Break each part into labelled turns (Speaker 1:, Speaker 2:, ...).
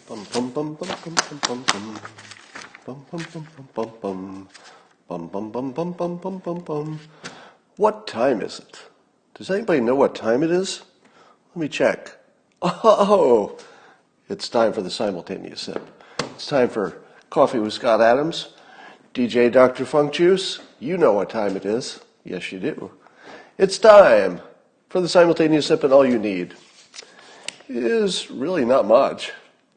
Speaker 1: Bum bum bum bum bum bum bum bum bum bum bum bum bum bum bum bum bum bum bum bum. What time is it? Does anybody know what time it is? Let me check. Oh, it's time for the simultaneous sip. It's time for Coffee with Scott Adams. DJ Dr. Funk Juice, you know what time it is. Yes, you do. It's time for the simultaneous sip, and all you need is really not much.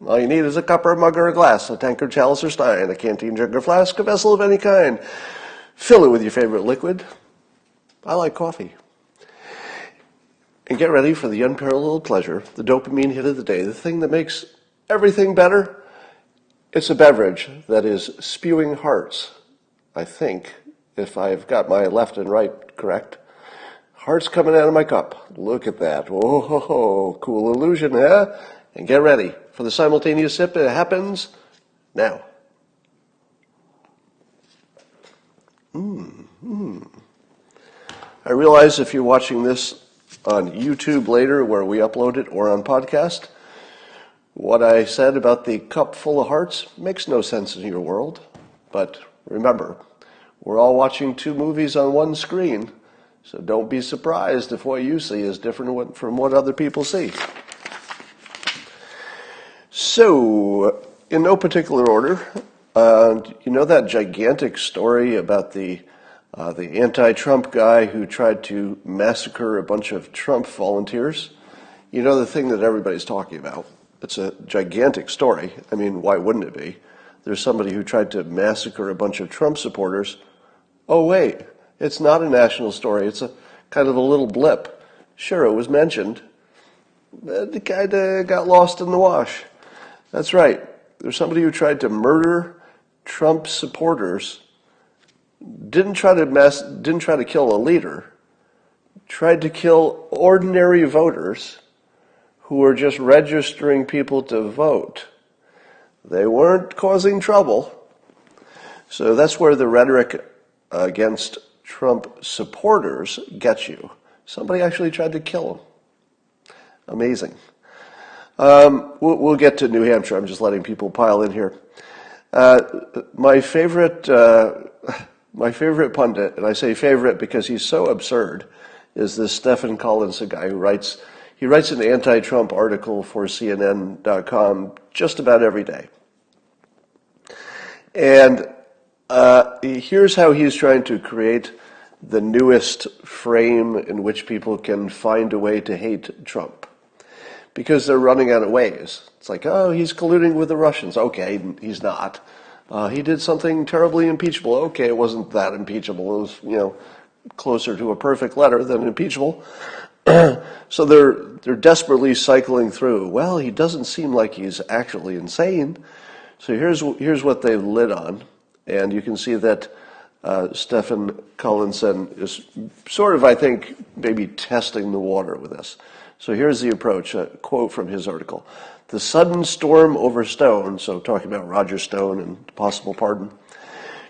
Speaker 1: All you need is a cup or a mug or a glass, a tankard, chalice or stein, a canteen, jug or flask, a vessel of any kind. Fill it with your favorite liquid. I like coffee. And get ready for the unparalleled pleasure, the dopamine hit of the day, the thing that makes everything better. It's a beverage that is spewing hearts, I think, if I've got my left and right correct. Hearts coming out of my cup. Look at that. Whoa, cool illusion, huh? And get ready for the simultaneous sip. It happens now. I realize if you're watching this on YouTube later where we upload it or on podcast, what I said about the cup full of hearts makes no sense in your world. But remember, we're all watching two movies on one screen, so don't be surprised if what you see is different from what other people see. So, in no particular order, you know that gigantic story about the anti-Trump guy who tried to massacre a bunch of Trump volunteers? You know the thing that everybody's talking about. It's a gigantic story. I mean, why wouldn't it be? There's somebody who tried to massacre a bunch of Trump supporters. Oh, wait, it's not a national story. It's a kind of a little blip. Sure, it was mentioned. The guy got lost in the wash. That's right. There's somebody who tried to murder Trump supporters. Didn't try to kill a leader. Tried to kill ordinary voters who were just registering people to vote. They weren't causing trouble. So that's where the rhetoric against Trump supporters gets you. Somebody actually tried to kill him. Amazing. We'll get to New Hampshire. I'm just letting people pile in here. My favorite pundit, and I say favorite because he's so absurd, is this Stephan Collinson guy who writes an anti-Trump article for CNN.com just about every day. And here's how he's trying to create the newest frame in which people can find a way to hate Trump. Because they're running out of ways. It's like, oh, he's colluding with the Russians. Okay, he's not. He did something terribly impeachable. Okay, it wasn't that impeachable. It was, closer to a perfect letter than impeachable. So they're desperately cycling through. Well, he doesn't seem like he's actually insane. So here's what they've lit on. And you can see that Stephan Collinson is sort of, I think, maybe testing the water with this. So here's the approach, a quote from his article. The sudden storm over Stone, so talking about Roger Stone and possible pardon,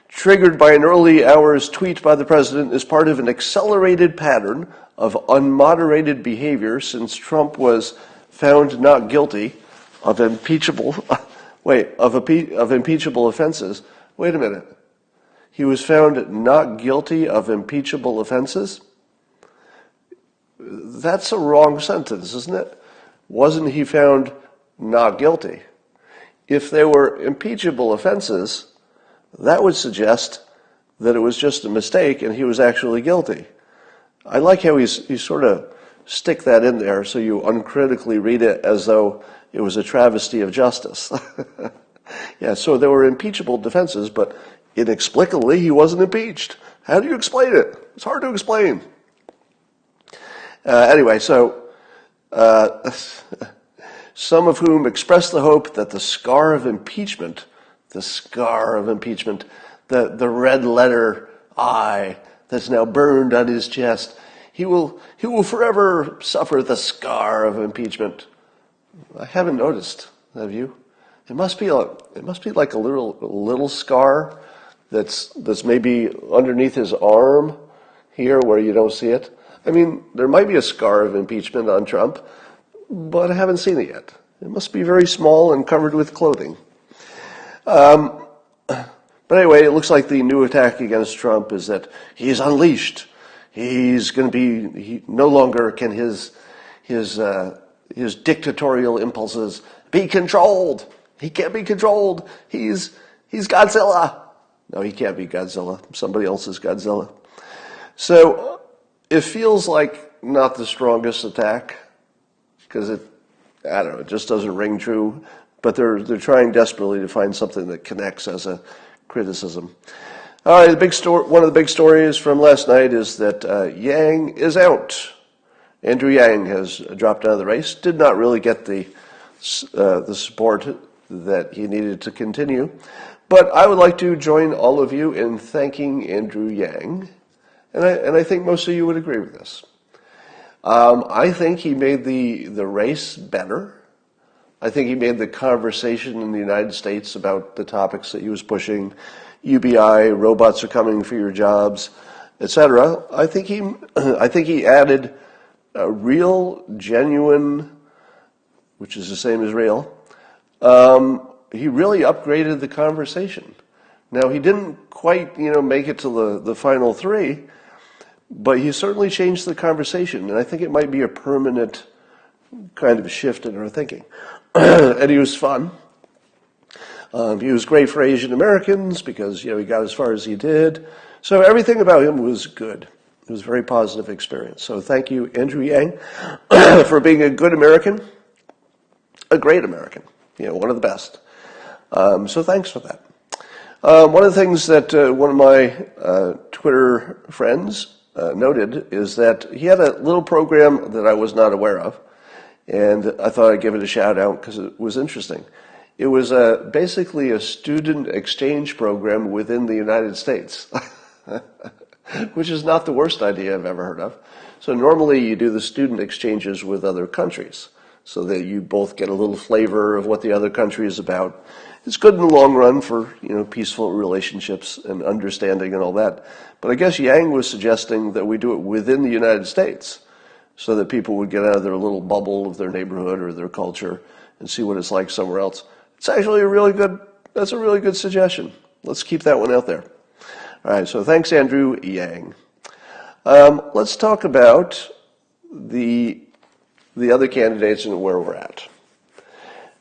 Speaker 1: triggered by an early hours tweet by the president, is part of an accelerated pattern of unmoderated behavior since Trump was found not guilty of impeachable offenses. Wait a minute. He was found not guilty of impeachable offenses? That's a wrong sentence, isn't it? Wasn't he found not guilty? If they were impeachable offenses, that would suggest that it was just a mistake and he was actually guilty. I like how he's sort of stick that in there so you uncritically read it as though it was a travesty of justice. Yeah, so there were impeachable defenses, but inexplicably he wasn't impeached. How do you explain it? It's hard to explain. Anyway, so some of whom expressed the hope that the scar of impeachment, the red letter I that's now burned on his chest, he will forever suffer the scar of impeachment. I haven't noticed, have you? It must be like a little scar that's maybe underneath his arm here where you don't see it. I mean, there might be a scar of impeachment on Trump, but I haven't seen it yet. It must be very small and covered with clothing. But anyway, it looks like the new attack against Trump is that he's unleashed. He's going to be, no longer can his dictatorial impulses be controlled. He can't be controlled. He's Godzilla. No, he can't be Godzilla. Somebody else is Godzilla. So it feels like not the strongest attack because it just doesn't ring true. But they're trying desperately to find something that connects as a criticism. All right, one of the big stories from last night is that Yang is out. Andrew Yang has dropped out of the race. Did not really get the support that he needed to continue. But I would like to join all of you in thanking Andrew Yang, and I think most of you would agree with this. I think he made the race better. I think he made the conversation in the United States about the topics that he was pushing, UBI, robots are coming for your jobs, etc. I think he added a real, genuine, which is the same as real. He really upgraded the conversation. Now, he didn't quite, make it to the final three, but he certainly changed the conversation, and I think it might be a permanent kind of shift in our thinking. And he was fun. He was great for Asian Americans because, he got as far as he did. So everything about him was good. It was a very positive experience. So thank you, Andrew Yang, for being a good American, a great American, one of the best. So thanks for that. One of the things that one of my Twitter friends noted is that he had a little program that I was not aware of. And I thought I'd give it a shout out because it was interesting. It was basically a student exchange program within the United States, which is not the worst idea I've ever heard of. So normally you do the student exchanges with other countries so that you both get a little flavor of what the other country is about. It's good in the long run for, peaceful relationships and understanding and all that. But I guess Yang was suggesting that we do it within the United States, so that people would get out of their little bubble of their neighborhood or their culture and see what it's like somewhere else. It's actually that's a really good suggestion. Let's keep that one out there. All right, so thanks, Andrew Yang. Let's talk about the other candidates and where we're at.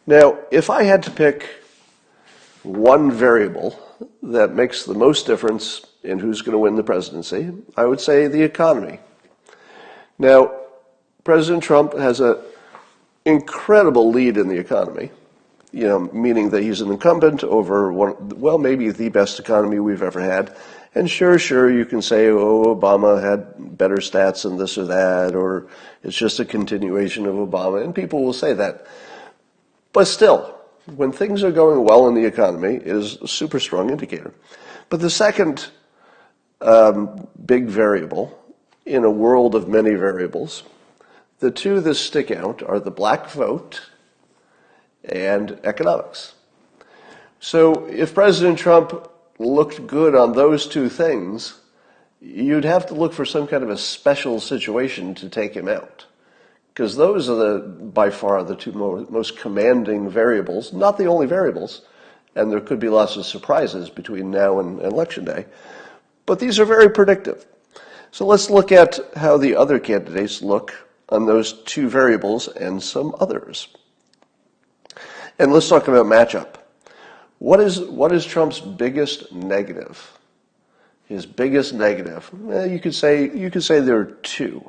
Speaker 1: Now, if I had to pick one variable that makes the most difference in who's going to win the presidency, I would say the economy. Now, President Trump has an incredible lead in the economy, meaning that he's an incumbent over maybe the best economy we've ever had. And sure, you can say, Obama had better stats than this or that, or it's just a continuation of Obama, and people will say that. But still, when things are going well in the economy, it is a super strong indicator. But the second big variable in a world of many variables, the two that stick out are the black vote and economics. So if President Trump looked good on those two things, you'd have to look for some kind of a special situation to take him out. Because those are by far the two most commanding variables, not the only variables, and there could be lots of surprises between now and Election Day. But these are very predictive. So let's look at how the other candidates look on those two variables and some others. And let's talk about matchup. What is Trump's biggest negative? His biggest negative? You could say there are two.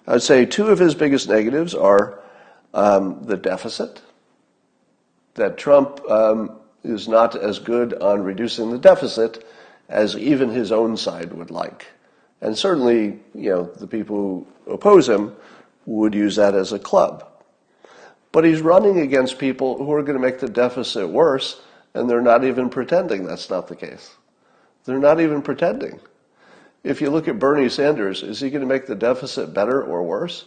Speaker 1: I would say two of his biggest negatives are the deficit. That Trump is not as good on reducing the deficit as even his own side would like. And certainly, the people who oppose him would use that as a club. But he's running against people who are going to make the deficit worse, and they're not even pretending that's not the case. They're not even pretending. If you look at Bernie Sanders, is he going to make the deficit better or worse?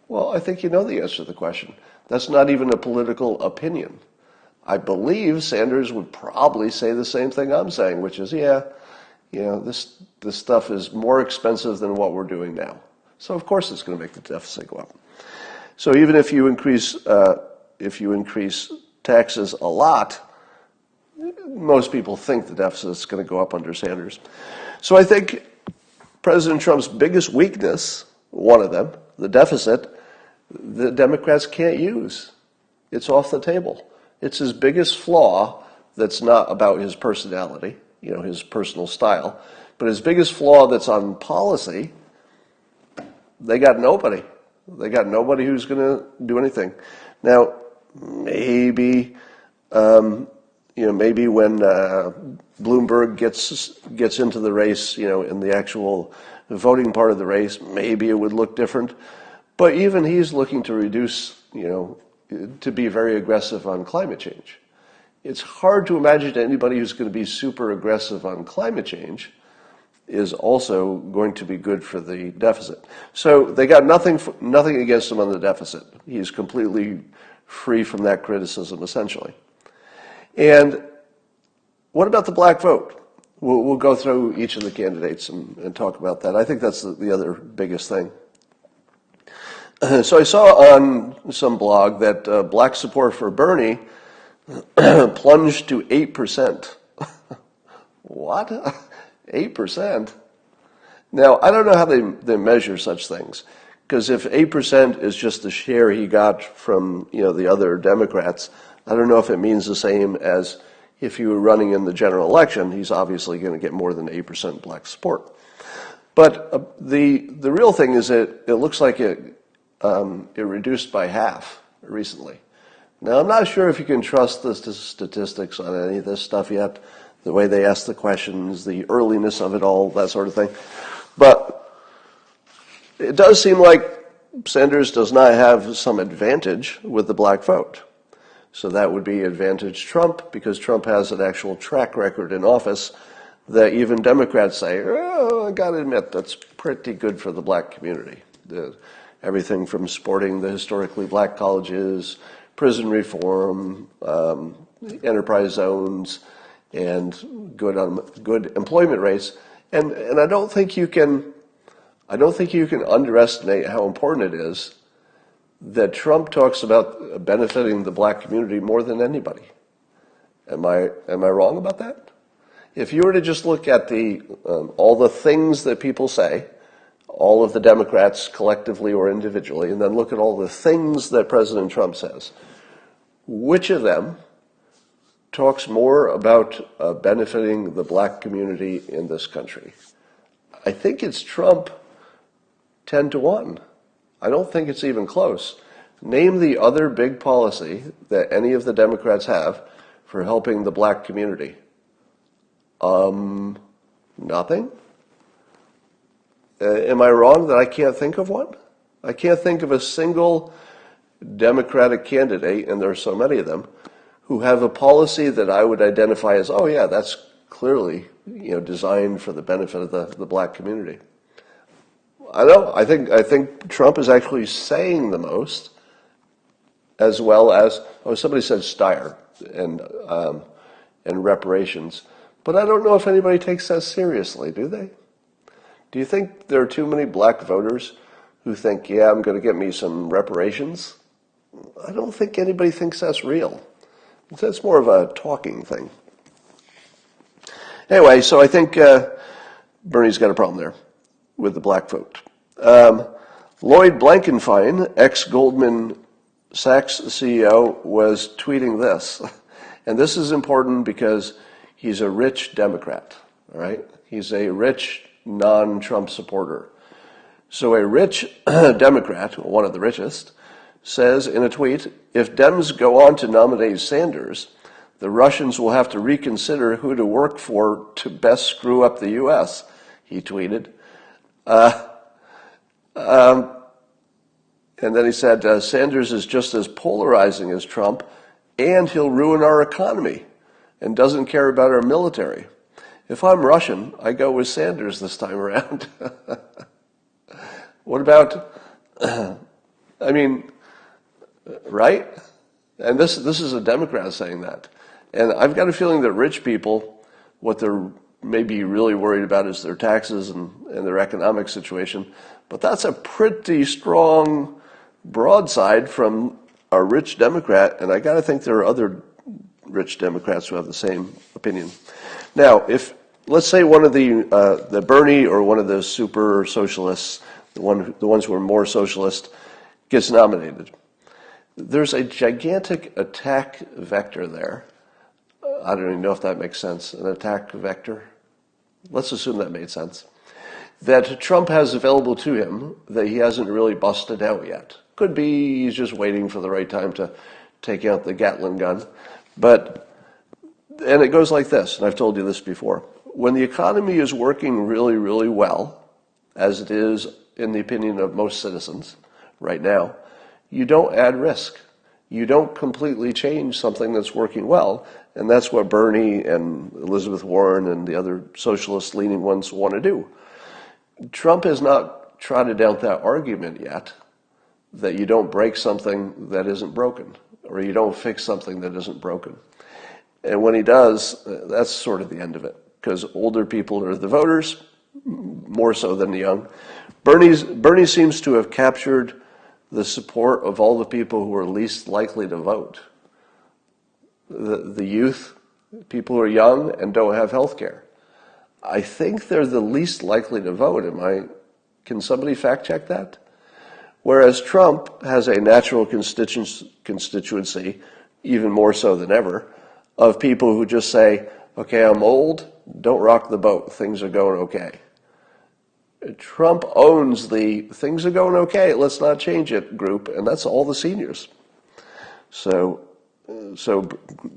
Speaker 1: Well, I think you know the answer to the question. That's not even a political opinion. I believe Sanders would probably say the same thing I'm saying, which is, this stuff is more expensive than what we're doing now. So of course it's going to make the deficit go up. So even if you increase if you increase taxes a lot, most people think the deficit is going to go up under Sanders. So I think President Trump's biggest weakness, one of them, the deficit, the Democrats can't use. It's off the table. It's his biggest flaw that's not about his personality, his personal style, but his biggest flaw that's on policy, they got nobody. They got nobody who's going to do anything. Now, maybe maybe when Bloomberg gets into the race, in the actual voting part of the race, maybe it would look different. But even he's looking to reduce, to be very aggressive on climate change. It's hard to imagine anybody who's going to be super aggressive on climate change is also going to be good for the deficit. So they got nothing against him on the deficit. He's completely free from that criticism, essentially. And what about the black vote? We'll go through each of the candidates and talk about that. I think that's the other biggest thing. So I saw on some blog that black support for Bernie plunged to 8%. What? 8%? Now, I don't know how they measure such things, because if 8% is just the share he got from the other Democrats, I don't know if it means the same as if you were running in the general election. He's obviously going to get more than 8% black support. But the real thing is that it looks like it reduced by half recently. Now, I'm not sure if you can trust the statistics on any of this stuff yet, the way they ask the questions, the earliness of it all, that sort of thing. But it does seem like Sanders does not have some advantage with the black vote. So that would be advantage Trump, because Trump has an actual track record in office that even Democrats say, I got to admit, that's pretty good for the black community. Everything from supporting the historically black colleges, prison reform, enterprise zones, and good employment rates. And I don't think you can underestimate how important it is that Trump talks about benefiting the black community more than anybody. Am I wrong about that? If you were to just look at all the things that people say, all of the Democrats collectively or individually, and then look at all the things that President Trump says, which of them talks more about benefiting the black community in this country? I think it's Trump 10-1. I don't think it's even close. Name the other big policy that any of the Democrats have for helping the black community. Nothing? Am I wrong that I can't think of one? I can't think of a single Democratic candidate, and there are so many of them, who have a policy that I would identify as, oh yeah, that's clearly designed for the benefit of the black community. I know. I think Trump is actually saying the most, as well as somebody said Steyer and reparations, but I don't know if anybody takes that seriously. Do they? Do you think there are too many black voters who think, yeah, I'm going to get me some reparations? I don't think anybody thinks that's real. That's more of a talking thing. Anyway, so I think Bernie's got a problem there with the black vote. Lloyd Blankfein, ex-Goldman Sachs CEO, was tweeting this. And this is important because he's a rich Democrat, all right? He's a rich non-Trump supporter. So a rich Democrat, one of the richest, says in a tweet, if Dems go on to nominate Sanders, the Russians will have to reconsider who to work for to best screw up the U.S., he tweeted. And then he said, Sanders is just as polarizing as Trump, and he'll ruin our economy and doesn't care about our military. If I'm Russian, I go with Sanders this time around. What about, right? And this is a Democrat saying that. And I've got a feeling that rich people, what they're maybe really worried about is their taxes and their economic situation. But that's a pretty strong broadside from a rich Democrat, and I got to think there are other rich Democrats who have the same opinion. Now, if let's say one of the Bernie or one of the super socialists, the ones who are more socialist, gets nominated, there's a gigantic attack vector there. I don't even know if that makes sense. An attack vector. Let's assume that made sense. That Trump has available to him that he hasn't really busted out yet. Could be he's just waiting for the right time to take out the Gatling gun. And it goes like this, and I've told you this before. When the economy is working really, really well, as it is in the opinion of most citizens right now, you don't add risk. You don't completely change something that's working well, and that's what Bernie and Elizabeth Warren and the other socialist-leaning ones want to do. Trump has not trotted out that argument yet, that you don't break something that isn't broken, or you don't fix something that isn't broken. And when he does, that's sort of the end of it, because older people are the voters, more so than the young. Bernie seems to have captured the support of all the people who are least likely to vote. The youth, people who are young and don't have health care. I think they're the least likely to vote. Can somebody fact check that? Whereas Trump has a natural constituency, even more so than ever, of people who just say, okay, I'm old, don't rock the boat, things are going okay. Trump owns the things are going okay, let's not change it group, and that's all the seniors. So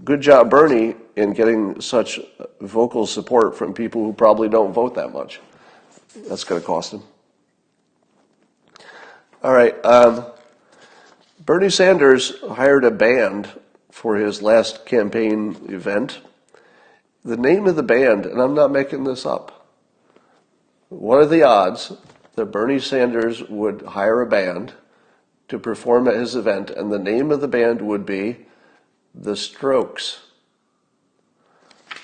Speaker 1: good job, Bernie, in getting such vocal support from people who probably don't vote that much. That's going to cost him. All right. Bernie Sanders hired a band for his last campaign event. The name of the band, and I'm not making this up, what are the odds that Bernie Sanders would hire a band to perform at his event, and the name of the band would be The Strokes?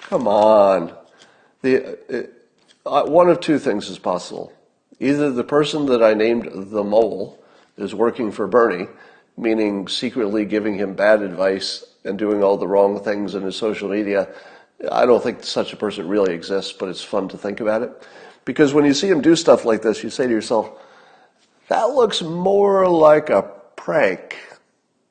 Speaker 1: Come on. One of two things is possible. Either the person that I named the Mole is working for Bernie, meaning secretly giving him bad advice and doing all the wrong things in his social media. I don't think such a person really exists, but it's fun to think about it. Because when you see him do stuff like this, you say to yourself, that looks more like a prank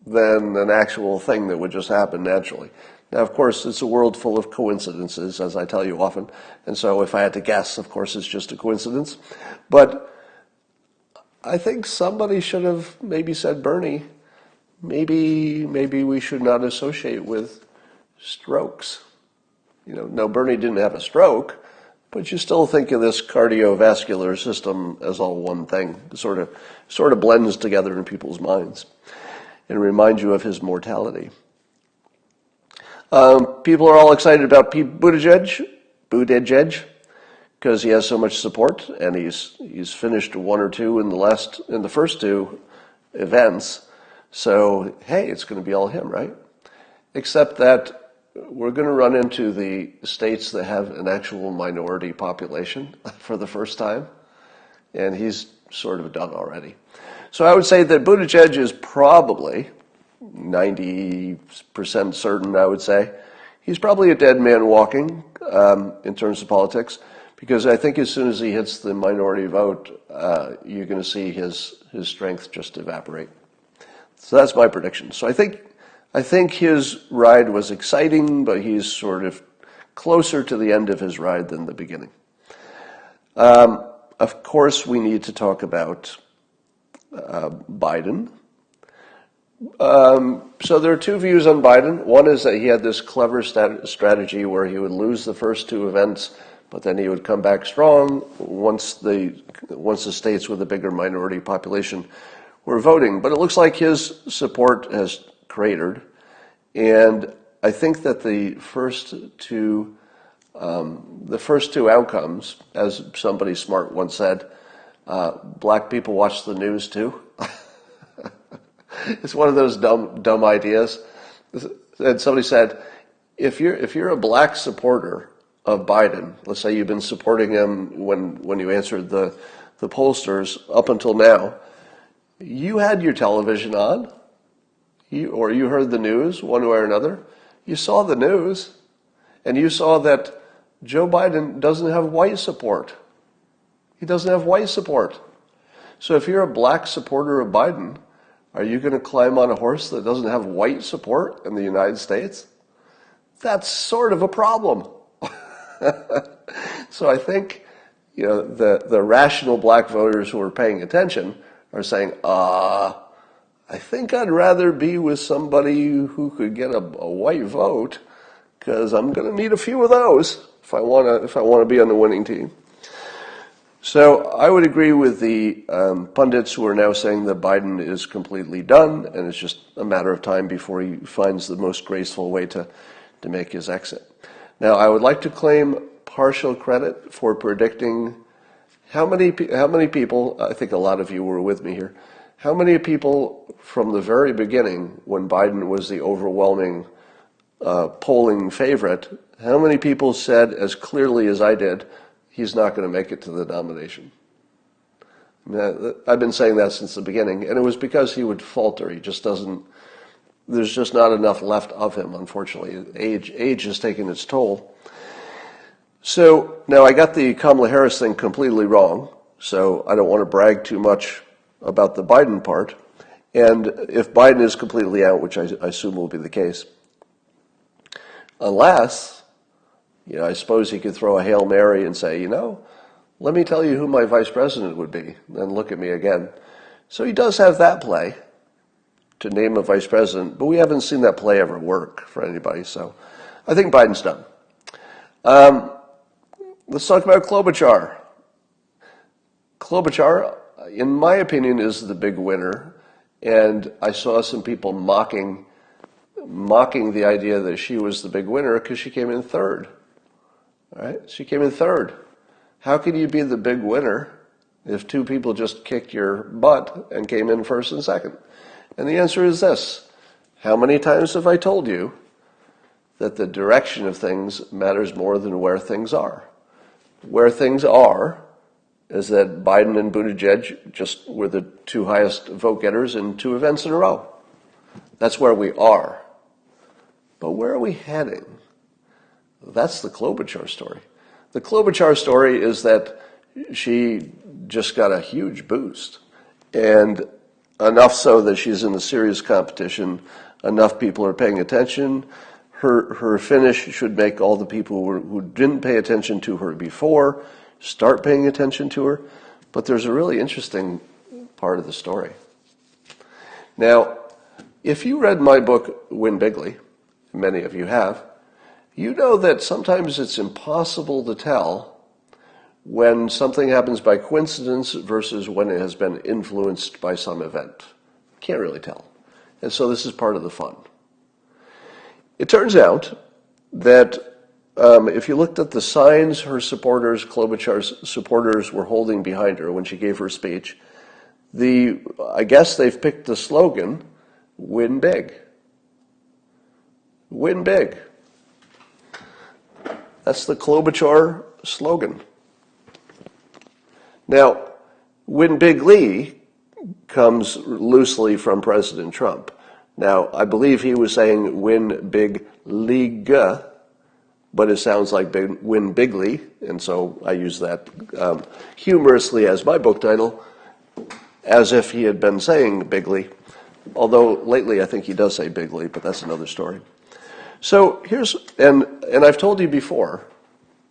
Speaker 1: than an actual thing that would just happen naturally. Now, of course, it's a world full of coincidences, as I tell you often. And so if I had to guess, of course, it's just a coincidence. But I think somebody should have maybe said, Bernie, maybe we should not associate with strokes. No, Bernie didn't have a stroke, but you still think of this cardiovascular system as all one thing. It sort of blends together in people's minds and reminds you of his mortality. People are all excited about Pete Buttigieg, because he has so much support, and he's finished one or two in the first two events. So hey, it's going to be all him, right? Except that we're going to run into the states that have an actual minority population for the first time, and he's sort of done already. So I would say that Buttigieg is probably 90% certain, I would say. He's probably a dead man walking in terms of politics, because I think as soon as he hits the minority vote, you're going to see his strength just evaporate. So that's my prediction. So I think his ride was exciting, but he's sort of closer to the end of his ride than the beginning. Of course, we need to talk about Biden. So there are two views on Biden. One is that he had this clever strategy where he would lose the first two events, but then he would come back strong once the states with a bigger minority population were voting. But it looks like his support has cratered, and I think that the first two outcomes, as somebody smart once said, black people watch the news too. It's one of those dumb ideas. And somebody said, if you're a black supporter of Biden, let's say you've been supporting him when you answered the pollsters up until now, you had your television on, You heard the news one way or another. You saw the news, and you saw that Joe Biden doesn't have white support. He doesn't have white support. So if you're a black supporter of Biden, are you going to climb on a horse that doesn't have white support in the United States? That's sort of a problem. So I think, the rational black voters who are paying attention are saying, I think I'd rather be with somebody who could get a white vote, because I'm going to need a few of those if I want to be on the winning team. So I would agree with the pundits who are now saying that Biden is completely done, and it's just a matter of time before he finds the most graceful way to make his exit. Now, I would like to claim partial credit for predicting how many people, I think a lot of you were with me here, how many people from the very beginning, when Biden was the overwhelming polling favorite, how many people said as clearly as I did, he's not going to make it to the nomination? I mean, I've been saying that since the beginning, and it was because he would falter. He just doesn't, there's just not enough left of him, unfortunately. Age has taken its toll. So now I got the Kamala Harris thing completely wrong, so I don't want to brag too much about the Biden part. And if Biden is completely out, which I assume will be the case, unless, I suppose he could throw a Hail Mary and say, let me tell you who my vice president would be, then look at me again. So he does have that play to name a vice president, but we haven't seen that play ever work for anybody, so I think Biden's done. Let's talk about Klobuchar. Klobuchar, in my opinion, is the big winner, and I saw some people mocking the idea that she was the big winner because she came in third. All right? She came in third. How can you be the big winner if two people just kicked your butt and came in first and second? And the answer is this. How many times have I told you that the direction of things matters more than where things are? Where things are is that Biden and Buttigieg just were the two highest vote getters in two events in a row. That's where we are. But where are we heading? That's the Klobuchar story. The Klobuchar story is that she just got a huge boost, and enough so that she's in a serious competition. Enough people are paying attention. Her finish should make all the people who didn't pay attention to her before start paying attention to her. But there's a really interesting part of the story. Now, if you read my book, Win Bigly, many of you have, you know that sometimes it's impossible to tell when something happens by coincidence versus when it has been influenced by some event. Can't really tell. And so this is part of the fun. It turns out that if you looked at the signs her supporters, Klobuchar's supporters, were holding behind her when she gave her speech, I guess they've picked the slogan, win big. Win big. That's the Klobuchar slogan. Now, win bigly comes loosely from President Trump. Now, I believe he was saying win big league, but it sounds like win bigly, and so I use that humorously as my book title, as if he had been saying bigly. Although lately I think he does say bigly, but that's another story. So and I've told you before,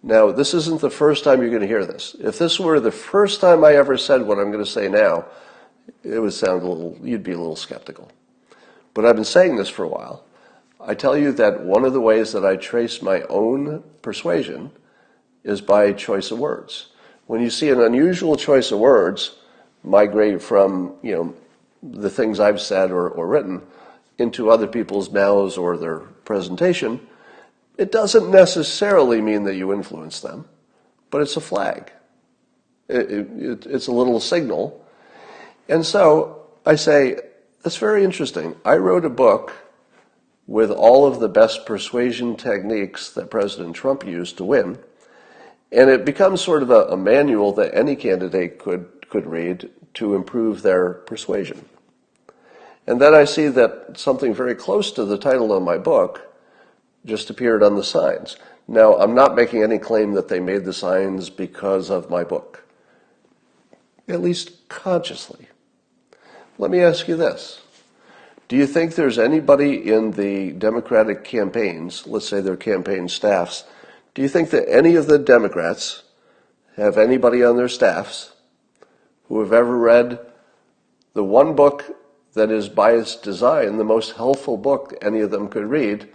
Speaker 1: now this isn't the first time you're going to hear this. If this were the first time I ever said what I'm going to say now, it would sound you'd be a little skeptical. But I've been saying this for a while. I tell you that one of the ways that I trace my own persuasion is by choice of words. When you see an unusual choice of words migrate from, the things I've said or written into other people's mouths or their presentation, it doesn't necessarily mean that you influence them, but it's a flag. It's a little signal. And so I say, that's very interesting. I wrote a book with all of the best persuasion techniques that President Trump used to win, and it becomes sort of a manual that any candidate could read to improve their persuasion. And then I see that something very close to the title of my book just appeared on the signs. Now, I'm not making any claim that they made the signs because of my book, at least consciously. Let me ask you this. Do you think there's anybody in the Democratic campaigns, let's say their campaign staffs, do you think that any of the Democrats have anybody on their staffs who have ever read the one book that is by its design the most helpful book any of them could read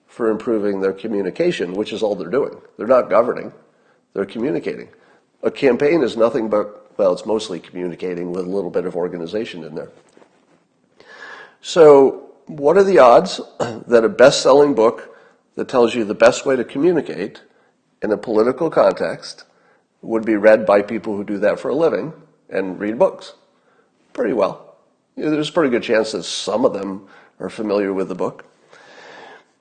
Speaker 1: for improving their communication, which is all they're doing? They're not governing, they're communicating. A campaign is nothing but, well, it's mostly communicating with a little bit of organization in there. So what are the odds that a best-selling book that tells you the best way to communicate in a political context would be read by people who do that for a living and read books? Pretty well. There's a pretty good chance that some of them are familiar with the book.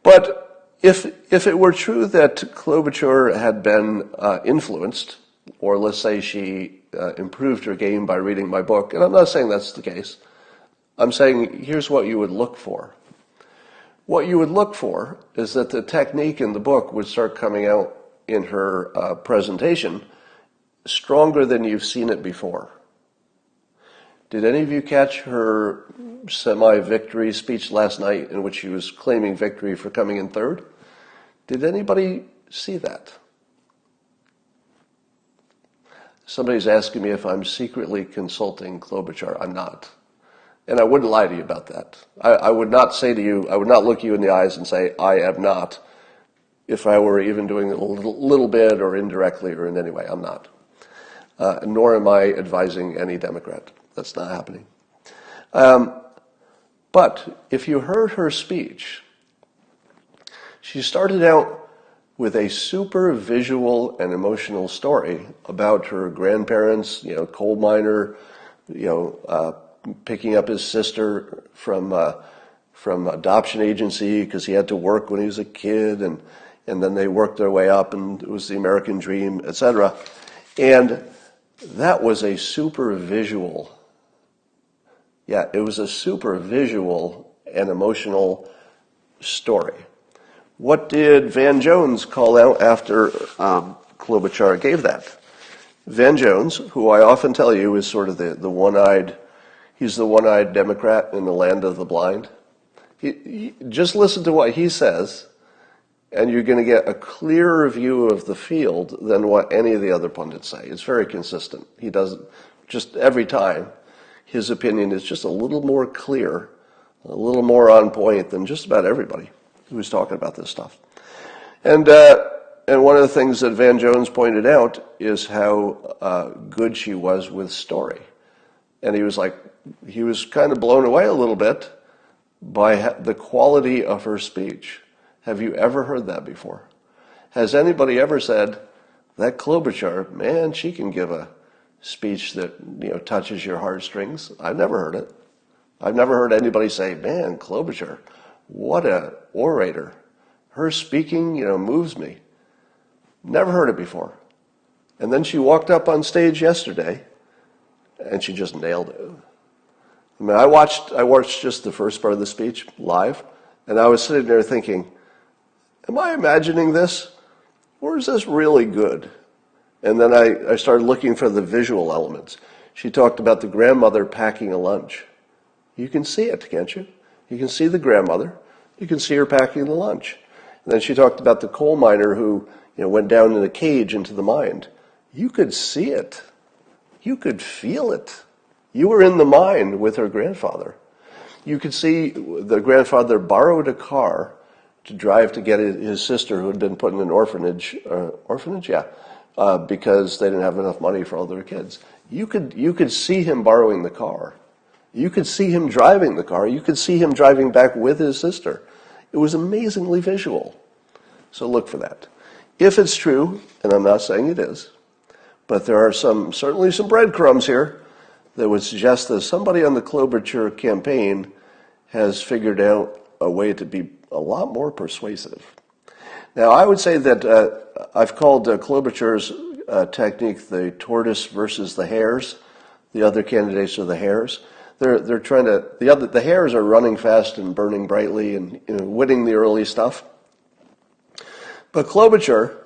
Speaker 1: But if it were true that Klobuchar had been influenced, or let's say she improved her game by reading my book, and I'm not saying that's the case, I'm saying here's what you would look for. What you would look for is that the technique in the book would start coming out in her presentation stronger than you've seen it before. Did any of you catch her semi-victory speech last night in which she was claiming victory for coming in third? Did anybody see that? Somebody's asking me if I'm secretly consulting Klobuchar. I'm not. And I wouldn't lie to you about that. I would not say to you, I would not look you in the eyes and say, I am not, if I were even doing it a little bit or indirectly or in any way. I'm not. Nor am I advising any Democrat. That's not happening. But if you heard her speech, she started out with a super visual and emotional story about her grandparents, coal miner, picking up his sister from adoption agency because he had to work when he was a kid, and then they worked their way up, and it was the American dream, etc. And that was a super visual. Yeah, it was a super visual and emotional story. What did Van Jones call out after Klobuchar gave that? Van Jones, who I often tell you is sort of the one-eyed, he's the one-eyed Democrat in the land of the blind. Just listen to what he says, and you're going to get a clearer view of the field than what any of the other pundits say. It's very consistent. He doesn't, just every time, his opinion is just a little more clear, a little more on point than just about everybody who's talking about this stuff. And one of the things that Van Jones pointed out is how good she was with story. And he was kind of blown away a little bit by the quality of her speech. Have you ever heard that before? Has anybody ever said, that Klobuchar, man, she can give a speech that touches your heartstrings? I've never heard it. I've never heard anybody say, man, Klobuchar, what a orator. Her speaking, moves me. Never heard it before. And then she walked up on stage yesterday, and she just nailed it. I mean, I watched just the first part of the speech live, and I was sitting there thinking, am I imagining this, or is this really good? And then I started looking for the visual elements. She talked about the grandmother packing a lunch. You can see it, can't you? You can see the grandmother. You can see her packing the lunch. And then she talked about the coal miner who went down in a cage into the mine. You could see it. You could feel it. You were in the mine with her grandfather. You could see the grandfather borrowed a car to drive to get his sister who had been put in an orphanage. Because they didn't have enough money for all their kids. You could see him borrowing the car. You could see him driving the car. You could see him driving back with his sister. It was amazingly visual. So look for that. If it's true, and I'm not saying it is, but there are certainly some breadcrumbs here that would suggest that somebody on the Klobuchar campaign has figured out a way to be a lot more persuasive. Now, I would say that I've called Klobuchar's technique the tortoise versus the hares. The other candidates are the hares. They're trying to, the hares are running fast and burning brightly and winning the early stuff. But Klobuchar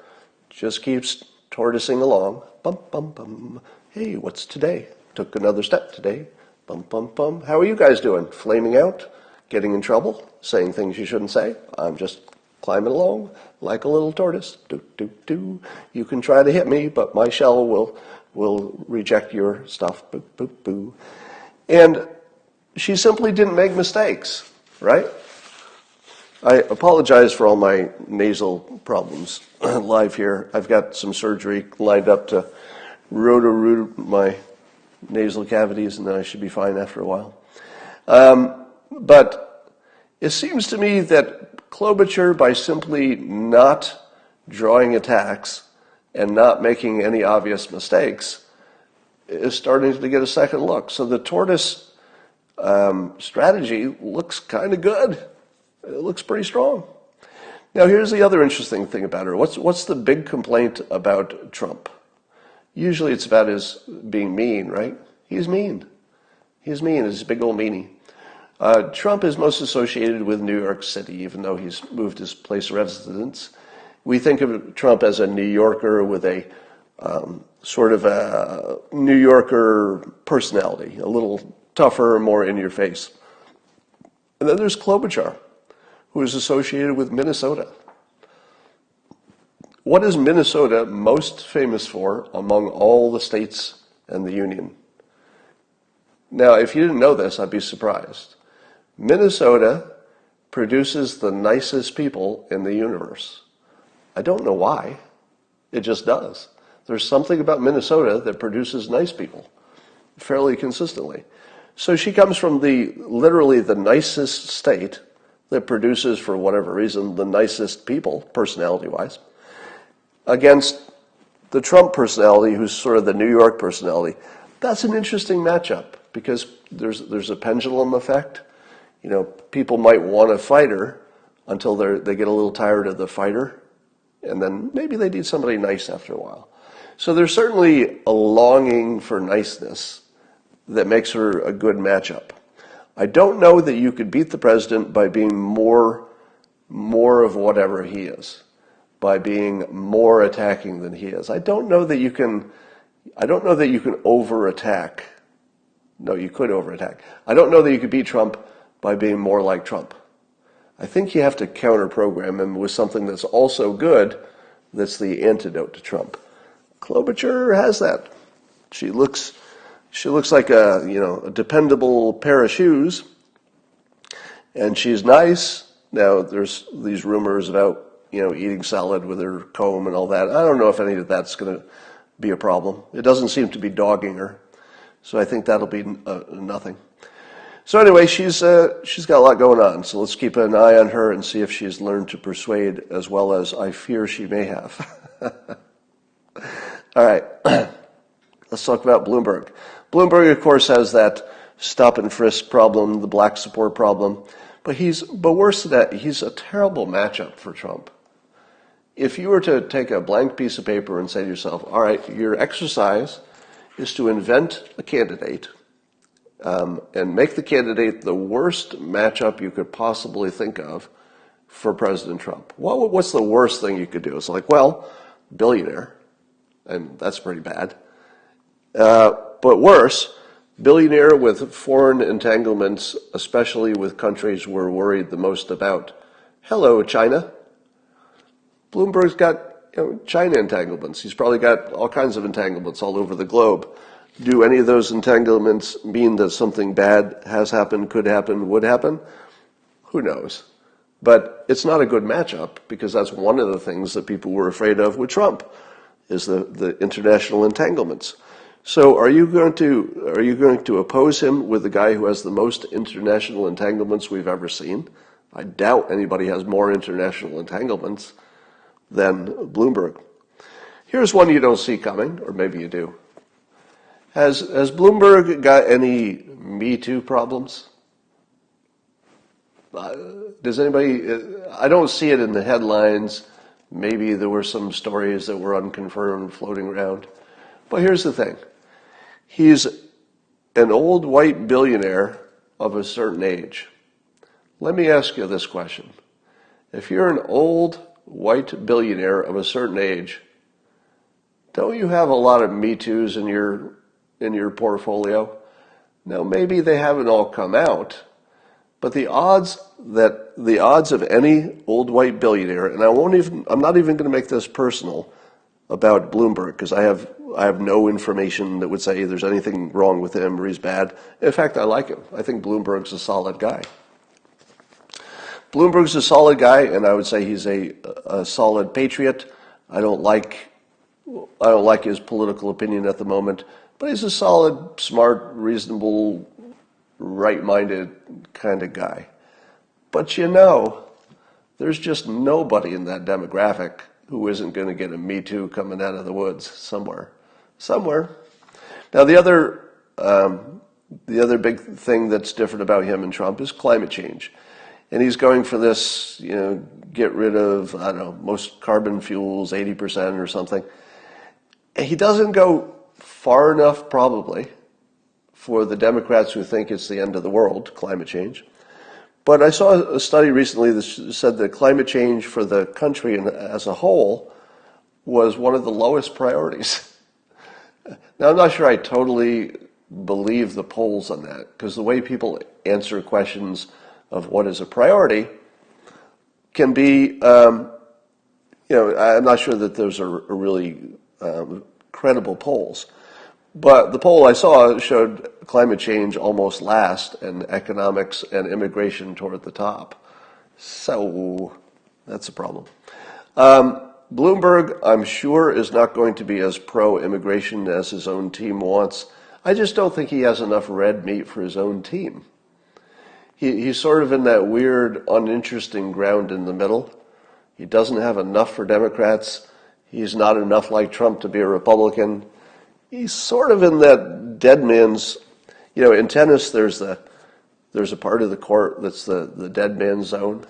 Speaker 1: just keeps tortoising along. Bum, bum, bum. Hey, what's today? Took another step today. Bum, bum, bum. How are you guys doing? Flaming out? Getting in trouble? Saying things you shouldn't say? I'm just climbing along like a little tortoise. Do, do, do. You can try to hit me, but my shell will reject your stuff. Boo, boo, boo. And she simply didn't make mistakes, right? I apologize for all my nasal problems live here. I've got some surgery lined up to root my nasal cavities, and then I should be fine after a while. But it seems to me that Klobuchar, by simply not drawing attacks and not making any obvious mistakes, is starting to get a second look. So the tortoise strategy looks kind of good. It looks pretty strong. Now, here's the other interesting thing about her. What's the big complaint about Trump? Usually it's about his being mean, right? He's mean. He's mean. He's a big old meanie. Trump is most associated with New York City, even though he's moved his place of residence. We think of Trump as a New Yorker with a sort of a New Yorker personality, a little tougher, more in your face. And then there's Klobuchar, who is associated with Minnesota. What is Minnesota most famous for among all the states and the union? Now, if you didn't know this, I'd be surprised. Minnesota produces the nicest people in the universe. I don't know why. It just does. There's something about Minnesota that produces nice people fairly consistently. So she comes from literally the nicest state that produces, for whatever reason, the nicest people, personality-wise, against the Trump personality, who's sort of the New York personality. That's an interesting matchup because there's a pendulum effect. People might want a fighter until they get a little tired of the fighter, and then maybe they need somebody nice after a while. So there's certainly a longing for niceness that makes her a good matchup. I don't know that you could beat the president by being more of whatever he is, by being more attacking than he is. I don't know that you can over-attack. No, you could over-attack. I don't know that you could beat Trump by being more like Trump. I think you have to counter-program him with something that's also good, that's the antidote to Trump. Klobuchar has that. She looks like a dependable pair of shoes, and she's nice. Now there's these rumors about eating salad with her comb and all that. I don't know if any of that's going to be a problem. It doesn't seem to be dogging her, so I think that'll be nothing. So anyway, she's got a lot going on. So let's keep an eye on her and see if she's learned to persuade as well as I fear she may have. All right. Let's talk about Bloomberg. Bloomberg, of course, has that stop and frisk problem, the black support problem. But worse than that, he's a terrible matchup for Trump. If you were to take a blank piece of paper and say to yourself, all right, your exercise is to invent a candidate and make the candidate the worst matchup you could possibly think of for President Trump. What's the worst thing you could do? It's like, well, billionaire, and that's pretty bad. But worse, billionaire with foreign entanglements, especially with countries we're worried the most about. Hello, China. Bloomberg's got China entanglements. He's probably got all kinds of entanglements all over the globe. Do any of those entanglements mean that something bad has happened, could happen, would happen? Who knows? But it's not a good matchup because that's one of the things that people were afraid of with Trump, is the international entanglements. So are you going to oppose him with the guy who has the most international entanglements we've ever seen? I doubt anybody has more international entanglements than Bloomberg. Here's one you don't see coming, or maybe you do. Has Bloomberg got any Me Too problems? Does anybody? I don't see it in the headlines. Maybe there were some stories that were unconfirmed floating around. But here's the thing. He's an old white billionaire of a certain age. Let me ask you this question. If you're an old white billionaire of a certain age, don't you have a lot of Me Too's in your portfolio? Now, maybe they haven't all come out, but the odds of any old white billionaire, and I'm not even going to make this personal about Bloomberg, because I have no information that would say there's anything wrong with him or he's bad. In fact, I like him. I think Bloomberg's a solid guy. Bloomberg's a solid guy, and I would say he's a solid patriot. I don't like his political opinion at the moment, but he's a solid, smart, reasonable, right-minded kind of guy. But there's just nobody in that demographic who isn't going to get a Me Too coming out of the woods somewhere. Now, the other big thing that's different about him and Trump is climate change. And he's going for this, get rid of, most carbon fuels, 80% or something. And he doesn't go far enough, probably, for the Democrats who think it's the end of the world, climate change. But I saw a study recently that said that climate change for the country as a whole was one of the lowest priorities. Now, I'm not sure I totally believe the polls on that, because the way people answer questions of what is a priority can be, I'm not sure that those are really credible polls. But the poll I saw showed climate change almost last and economics and immigration toward the top. So that's a problem. Bloomberg, I'm sure, is not going to be as pro-immigration as his own team wants. I just don't think he has enough red meat for his own team. He's sort of in that weird, uninteresting ground in the middle. He doesn't have enough for Democrats. He's not enough like Trump to be a Republican. He's sort of in that dead man's, in tennis there's a part of the court that's the dead man's zone,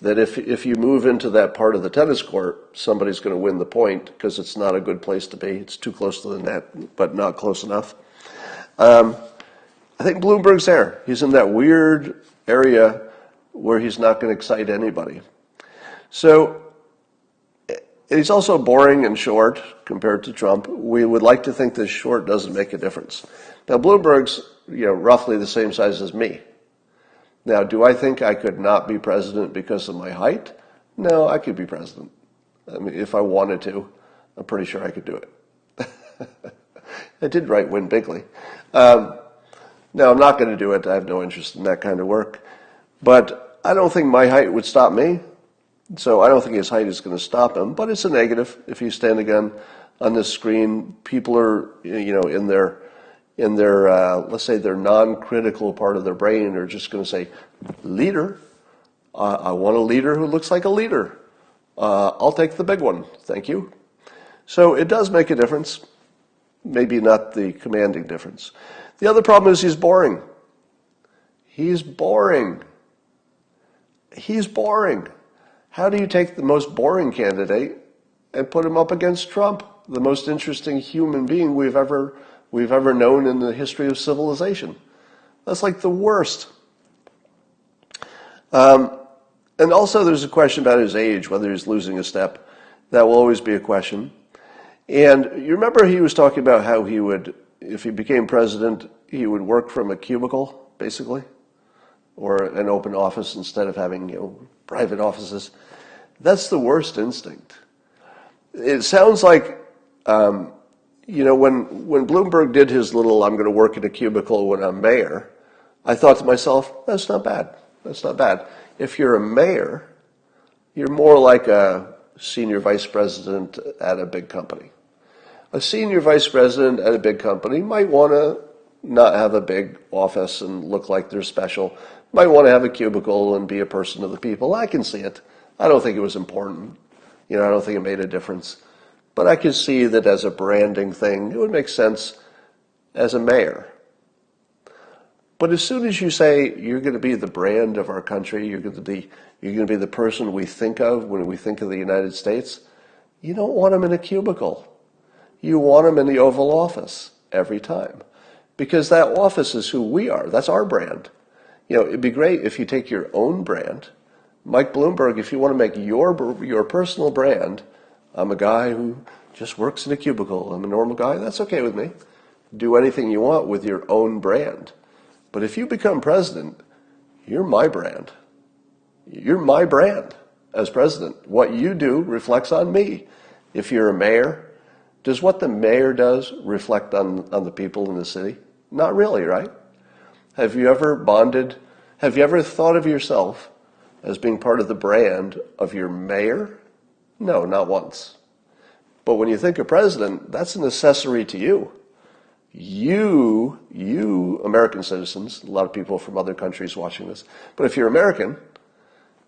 Speaker 1: that if you move into that part of the tennis court, somebody's going to win the point because it's not a good place to be. It's too close to the net, but not close enough. I think Bloomberg's there. He's in that weird area where he's not going to excite anybody. So he's also boring and short compared to Trump. We would like to think this short doesn't make a difference. Now, Bloomberg's, roughly the same size as me. Now, do I think I could not be president because of my height? No, I could be president. I mean, if I wanted to, I'm pretty sure I could do it. I did win bigly. Now, I'm not going to do it. I have no interest in that kind of work. But I don't think my height would stop me. So I don't think his height is going to stop him, but it's a negative. If you stand again on this screen, people are, in their, let's say their non-critical part of their brain are just going to say, leader. I want a leader who looks like a leader. I'll take the big one. Thank you. So it does make a difference. Maybe not the commanding difference. The other problem is he's boring. He's boring. How do you take the most boring candidate and put him up against Trump, the most interesting human being we've ever known in the history of civilization? That's like the worst. And also there's a question about his age, whether he's losing a step. That will always be a question. And you remember he was talking about how he would, if he became president, he would work from a cubicle, basically, or an open office instead of having, private offices. That's the worst instinct. It sounds like, when Bloomberg did his little, I'm going to work in a cubicle when I'm mayor, I thought to myself, that's not bad. That's not bad. If you're a mayor, you're more like a senior vice president at a big company. A senior vice president at a big company might want to not have a big office and look like they're special. Might want to have a cubicle and be a person of the people. I can see it. I don't think it was important. I don't think it made a difference. But I can see that as a branding thing, it would make sense as a mayor. But as soon as you say you're going to be the brand of our country, you're going to be the person we think of when we think of the United States, you don't want him in a cubicle. You want him in the Oval Office every time. because that office is who we are. That's our brand. It'd be great if you take your own brand. Mike Bloomberg, if you want to make your personal brand, I'm a guy who just works in a cubicle. I'm a normal guy. That's okay with me. Do anything you want with your own brand. But if you become president, you're my brand. You're my brand as president. What you do reflects on me. If you're a mayor, does what the mayor does reflect on the people in the city? Not really, right? Have you ever bonded? Have you ever thought of yourself as being part of the brand of your mayor? No, not once. But when you think of president, that's an accessory to you. You American citizens, a lot of people from other countries watching this, but if you're American,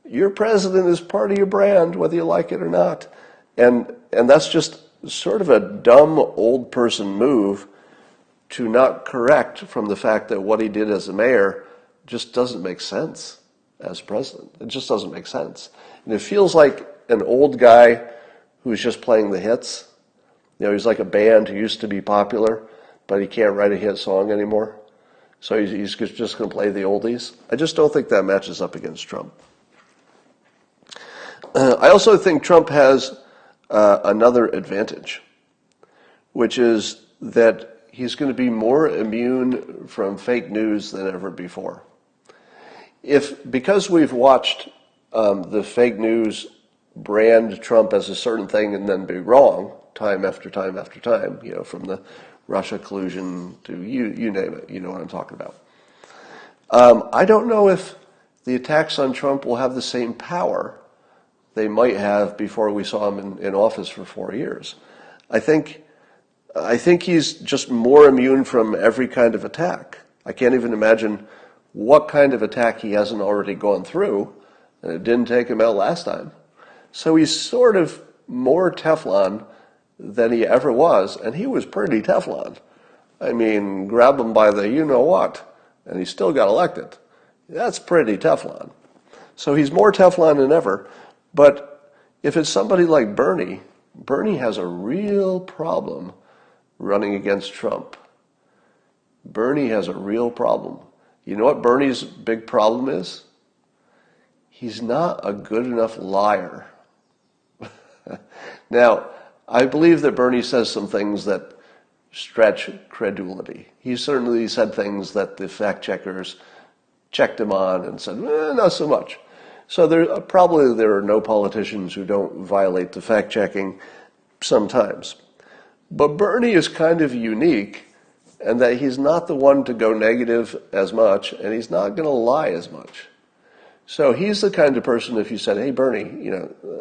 Speaker 1: your president is part of your brand, whether you like it or not. And that's just sort of a dumb old person move to not correct from the fact that what he did as a mayor just doesn't make sense as president. It just doesn't make sense. And it feels like an old guy who's just playing the hits. He's like a band who used to be popular, but he can't write a hit song anymore. So he's just going to play the oldies. I just don't think that matches up against Trump. I also think Trump has another advantage, which is that he's going to be more immune from fake news than ever before. Because we've watched the fake news brand Trump as a certain thing and then be wrong time after time after time, from the Russia collusion to you name it, you know what I'm talking about. I don't know if the attacks on Trump will have the same power they might have before we saw him in office for 4 years. I think he's just more immune from every kind of attack. I can't even imagine what kind of attack he hasn't already gone through, and it didn't take him out last time. So he's sort of more Teflon than he ever was, and he was pretty Teflon. I mean, grab him by the you-know-what, and he still got elected. That's pretty Teflon. So he's more Teflon than ever. But if it's somebody like Bernie has a real problem running against Trump. Bernie has a real problem. You know what Bernie's big problem is? He's not a good enough liar. Now, I believe that Bernie says some things that stretch credulity. He certainly said things that the fact checkers checked him on and said, not so much. So there are no politicians who don't violate the fact checking sometimes. But Bernie is kind of unique in that he's not the one to go negative as much, and he's not going to lie as much. So he's the kind of person, if you said, hey, Bernie,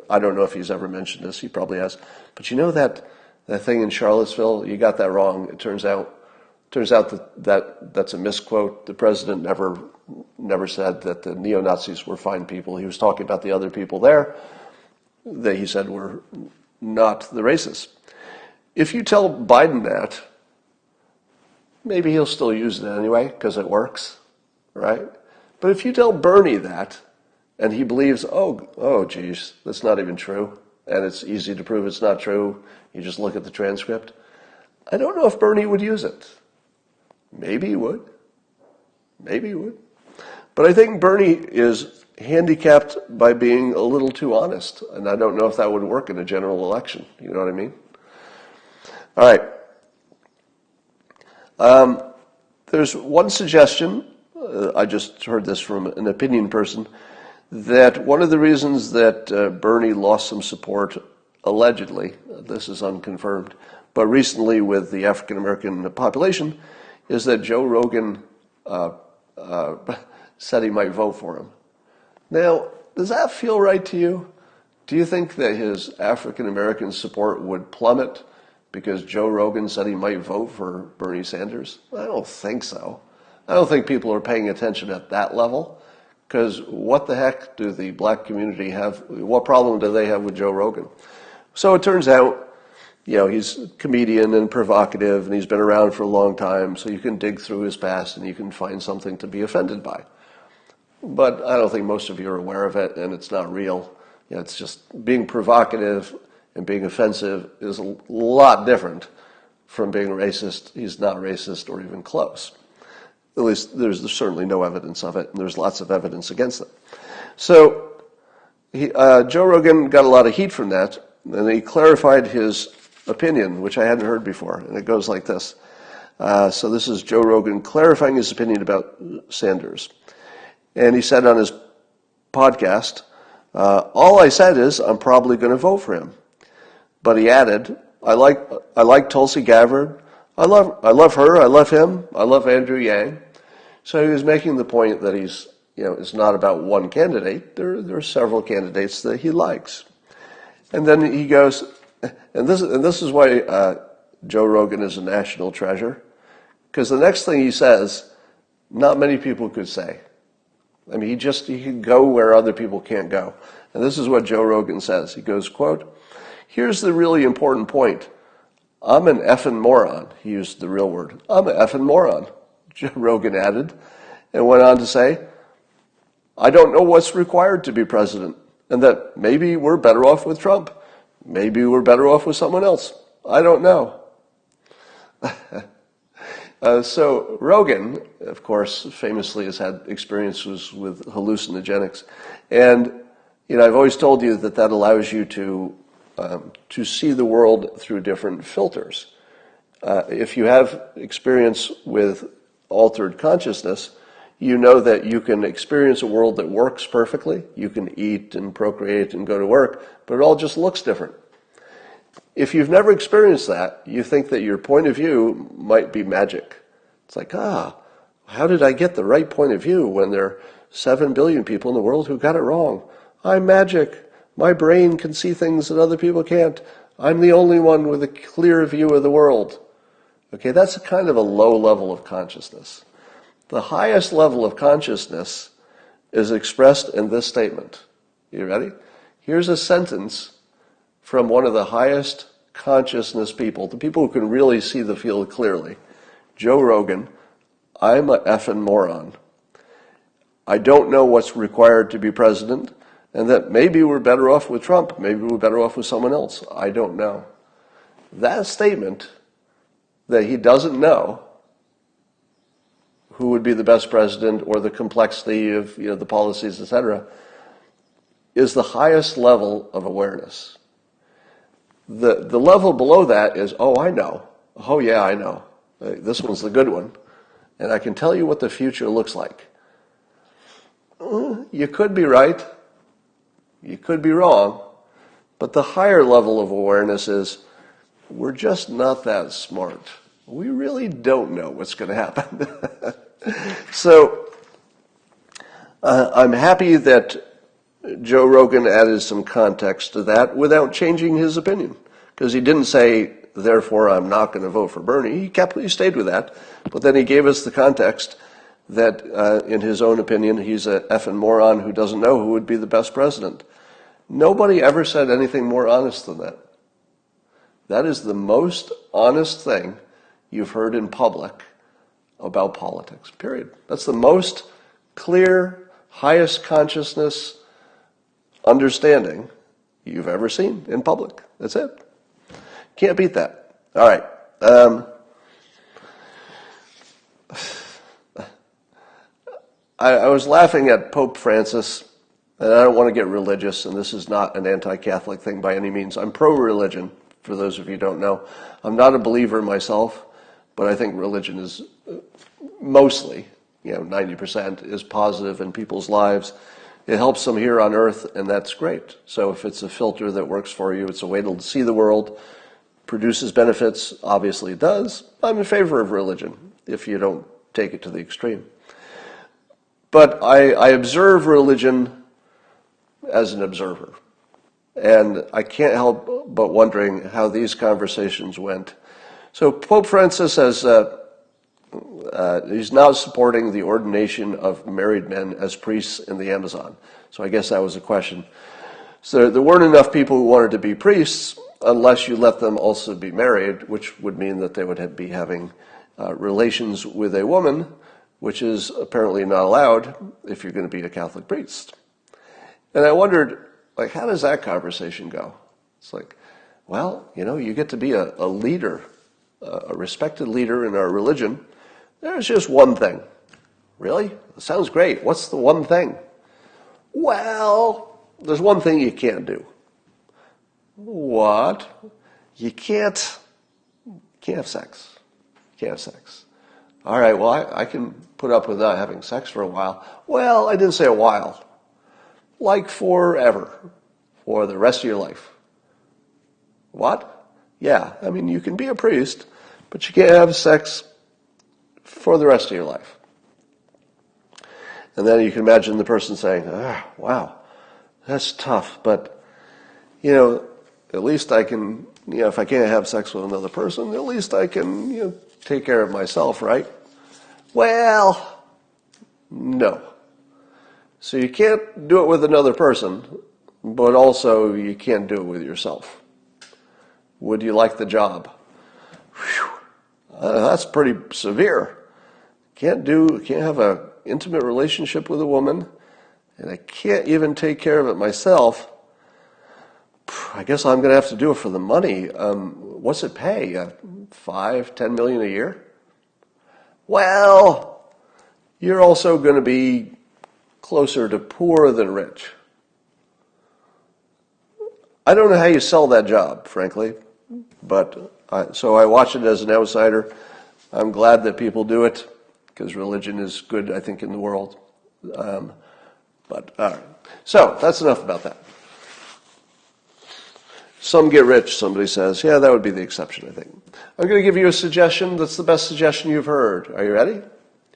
Speaker 1: I don't know if he's ever mentioned this, he probably has, but that thing in Charlottesville, you got that wrong. It turns out that's a misquote. The president never said that the neo-Nazis were fine people. He was talking about the other people there that he said were not the racists. If you tell Biden that, maybe he'll still use it anyway because it works, right? But if you tell Bernie that and he believes, oh, geez, that's not even true, and it's easy to prove it's not true, you just look at the transcript, I don't know if Bernie would use it. Maybe he would. But I think Bernie is handicapped by being a little too honest, and I don't know if that would work in a general election. You know what I mean? All right. There's one suggestion, I just heard this from an opinion person, that one of the reasons that Bernie lost some support, allegedly, this is unconfirmed, but recently with the African American population, is that Joe Rogan said he might vote for him. Now, does that feel right to you? Do you think that his African American support would plummet because Joe Rogan said he might vote for Bernie Sanders? I don't think so. I don't think people are paying attention at that level, because what the heck do the black community have? What problem do they have with Joe Rogan? So it turns out, he's a comedian and provocative, and he's been around for a long time, so you can dig through his past and you can find something to be offended by. But I don't think most of you are aware of it, and it's not real. It's just being provocative and being offensive is a lot different from being racist. He's not racist or even close. At least there's certainly no evidence of it, and there's lots of evidence against it. So Joe Rogan got a lot of heat from that, and he clarified his opinion, which I hadn't heard before, and it goes like this. So this is Joe Rogan clarifying his opinion about Sanders. And he said on his podcast, all I said is I'm probably going to vote for him. But he added, I like Tulsi Gabbard. I love her. I love him. I love Andrew Yang. So he was making the point that it's not about one candidate. There are several candidates that he likes. And then he goes, and this is why Joe Rogan is a national treasure, because the next thing he says, not many people could say. I mean, he can go where other people can't go. And this is what Joe Rogan says. He goes, quote, here's the really important point. I'm an effing moron. He used the real word. I'm an effing moron, Joe Rogan added, and went on to say, I don't know what's required to be president, and that maybe we're better off with Trump. Maybe we're better off with someone else. I don't know. So Rogan, of course, famously has had experiences with hallucinogenics. And, I've always told you that allows you to see the world through different filters. If you have experience with altered consciousness, you know that you can experience a world that works perfectly. You can eat and procreate and go to work, but it all just looks different. If you've never experienced that, you think that your point of view might be magic. It's like, how did I get the right point of view when there are 7 billion people in the world who got it wrong? I'm magic. My brain can see things that other people can't. I'm the only one with a clear view of the world. Okay, that's a kind of a low level of consciousness. The highest level of consciousness is expressed in this statement. You ready? Here's a sentence from one of the highest consciousness people, the people who can really see the field clearly. Joe Rogan, I'm a effing moron. I don't know what's required to be president, and that maybe we're better off with Trump, maybe we're better off with someone else. I don't know. That statement that he doesn't know who would be the best president or the complexity of the policies, etc., is the highest level of awareness. The level below that is, I know. Oh yeah, I know. This one's the good one. And I can tell you what the future looks like. You could be right. You could be wrong. But the higher level of awareness is, we're just not that smart. We really don't know what's going to happen. So, I'm happy that Joe Rogan added some context to that without changing his opinion. Because he didn't say, therefore I'm not going to vote for Bernie. He stayed with that. But then he gave us the context that, in his own opinion, he's a effing moron who doesn't know who would be the best president. Nobody ever said anything more honest than that. That is the most honest thing you've heard in public about politics, period. That's the most clear, highest consciousness understanding you've ever seen in public. That's it. Can't beat that. All right. I was laughing at Pope Francis, and I don't want to get religious, and this is not an anti-Catholic thing by any means. I'm pro-religion, for those of you who don't know. I'm not a believer myself, but I think religion is mostly, 90% is positive in people's lives. It helps them here on earth, and that's great. So if it's a filter that works for you, it's a way to see the world, produces benefits, obviously it does. I'm in favor of religion, if you don't take it to the extreme. But I observe religion as an observer. And I can't help but wondering how these conversations went. So Pope Francis has, he's now supporting the ordination of married men as priests in the Amazon. So I guess that was a question. So there weren't enough people who wanted to be priests unless you let them also be married, which would mean that they would be having relations with a woman, which is apparently not allowed if you're going to be a Catholic priest. And I wondered, how does that conversation go? It's like, well, you get to be a leader a respected leader in our religion, there's just one thing. Really? That sounds great. What's the one thing? Well, there's one thing you can't do. What? You can't have sex. You can't have sex. All right, well, I can put up with not having sex for a while. Well, I didn't say a while. Like forever. For the rest of your life. What? Yeah, I mean, you can be a priest, but you can't have sex for the rest of your life. And then you can imagine the person saying, wow, that's tough, but, at least I can, if I can't have sex with another person, at least I can, take care of myself, right? Well, no. So you can't do it with another person, but also you can't do it with yourself. Would you like the job? Whew. That's pretty severe. Can't have an intimate relationship with a woman, and I can't even take care of it myself. I guess I'm going to have to do it for the money. What's it pay? $5-10 million a year? Well, you're also going to be closer to poor than rich. I don't know how you sell that job, frankly, but so I watch it as an outsider. I'm glad that people do it because religion is good, I think, in the world. But all right. So that's enough about that. Some get rich, somebody says. Yeah, that would be the exception, I think. I'm going to give you a suggestion that's the best suggestion you've heard. Are you ready?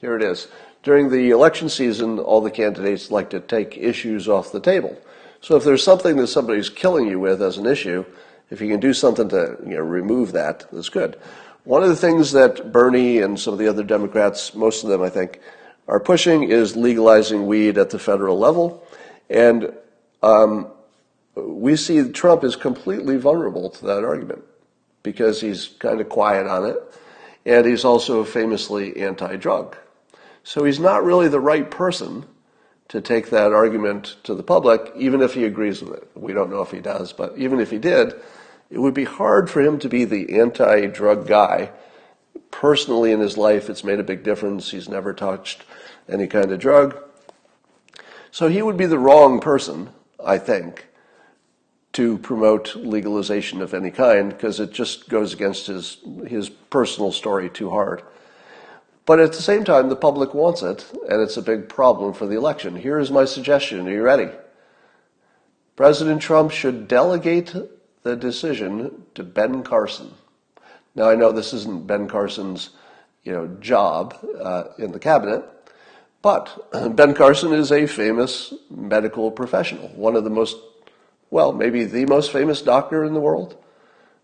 Speaker 1: Here it is. During the election season, all the candidates like to take issues off the table. So if there's something that somebody's killing you with as an issue, if you can do something to remove that, that's good. One of the things that Bernie and some of the other Democrats, most of them I think, are pushing is legalizing weed at the federal level. And we see Trump is completely vulnerable to that argument because he's kind of quiet on it, and he's also famously anti-drug. So he's not really the right person to take that argument to the public, even if he agrees with it. We don't know if he does, but even if he did, it would be hard for him to be the anti-drug guy. Personally in his life, it's made a big difference. He's never touched any kind of drug. So he would be the wrong person, I think, to promote legalization of any kind, because it just goes against his personal story too hard. But at the same time, the public wants it, and it's a big problem for the election. Here's my suggestion. Are you ready? President Trump should delegate the decision to Ben Carson. Now, I know this isn't Ben Carson's, job in the cabinet, but Ben Carson is a famous medical professional, one of the most, maybe the most famous doctor in the world.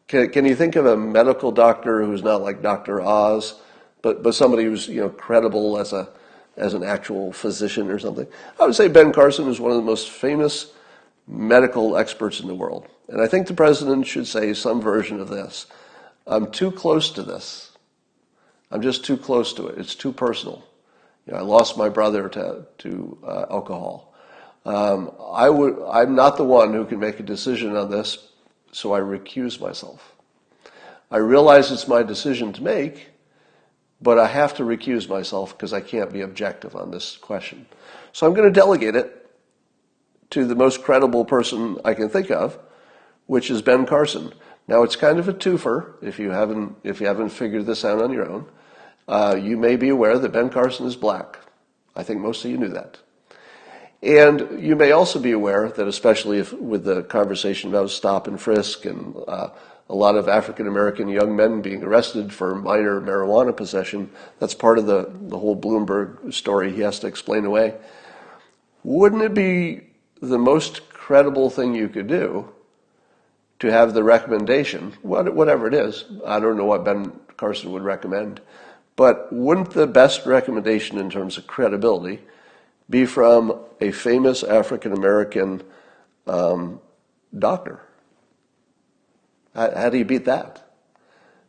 Speaker 1: Can you think of a medical doctor who's not like Dr. Oz, but somebody who's credible as an actual physician or something? I would say Ben Carson is one of the most famous medical experts in the world. And I think the president should say some version of this. I'm too close to this. I'm just too close to it. It's too personal. I lost my brother to alcohol. I'm not the one who can make a decision on this, so I recuse myself. I realize it's my decision to make, but I have to recuse myself because I can't be objective on this question. So I'm going to delegate it to the most credible person I can think of, which is Ben Carson. Now it's kind of a twofer if you haven't figured this out on your own. You may be aware that Ben Carson is black. I think most of you knew that. And you may also be aware that, especially with the conversation about stop and frisk and a lot of African-American young men being arrested for minor marijuana possession, that's part of the whole Bloomberg story he has to explain away. Wouldn't it be the most credible thing you could do to have the recommendation, whatever it is? I don't know what Ben Carson would recommend, but wouldn't the best recommendation in terms of credibility be from a famous African-American doctor? How do you beat that?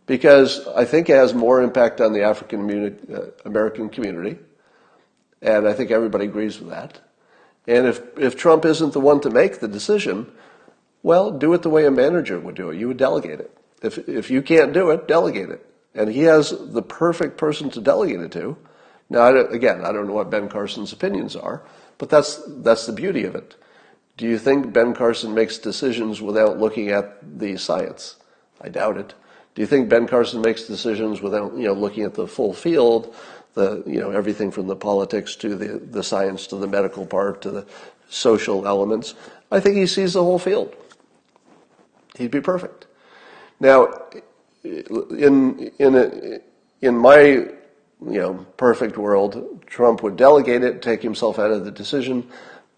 Speaker 1: Because I think it has more impact on the African-American community, and I think everybody agrees with that. And if Trump isn't the one to make the decision, well, do it the way a manager would do it. You would delegate it. If you can't do it, delegate it. And he has the perfect person to delegate it to. Now, again, I don't know what Ben Carson's opinions are, but that's the beauty of it. Do you think Ben Carson makes decisions without looking at the science? I doubt it. Do you think Ben Carson makes decisions without, looking at the full field, everything from the politics to the science to the medical part to the social elements? I think he sees the whole field. He'd be perfect. Now, in my perfect world, Trump would delegate it, take himself out of the decision.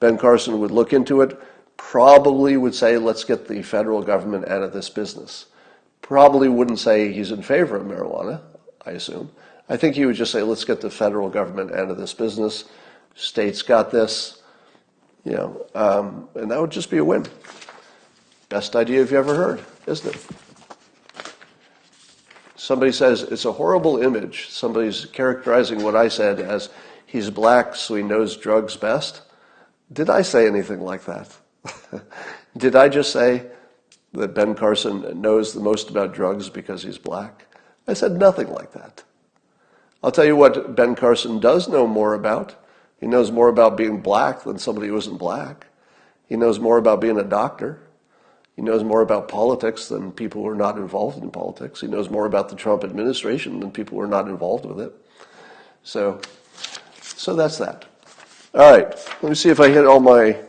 Speaker 1: Ben Carson would look into it, probably would say, let's get the federal government out of this business. Probably wouldn't say he's in favor of marijuana, I assume. I think he would just say, let's get the federal government out of this business. States got this, and that would just be a win. Best idea you've ever heard, isn't it? Somebody says it's a horrible image. Somebody's characterizing what I said as he's black, so he knows drugs best. Did I say anything like that? Did I just say that Ben Carson knows the most about drugs because he's black? I said nothing like that. I'll tell you what Ben Carson does know more about. He knows more about being black than somebody who isn't black. He knows more about being a doctor. He knows more about politics than people who are not involved in politics. He knows more about the Trump administration than people who are not involved with it. So that's that. All right, let me see if I hit all my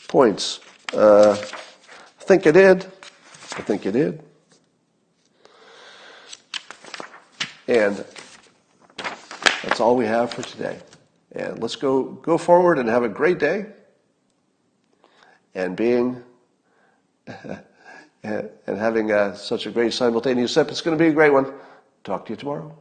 Speaker 1: points. I think I did. I think you did. And that's all we have for today. And let's go forward and have a great day. And having such a great simultaneous sip. It's going to be a great one. Talk to you tomorrow.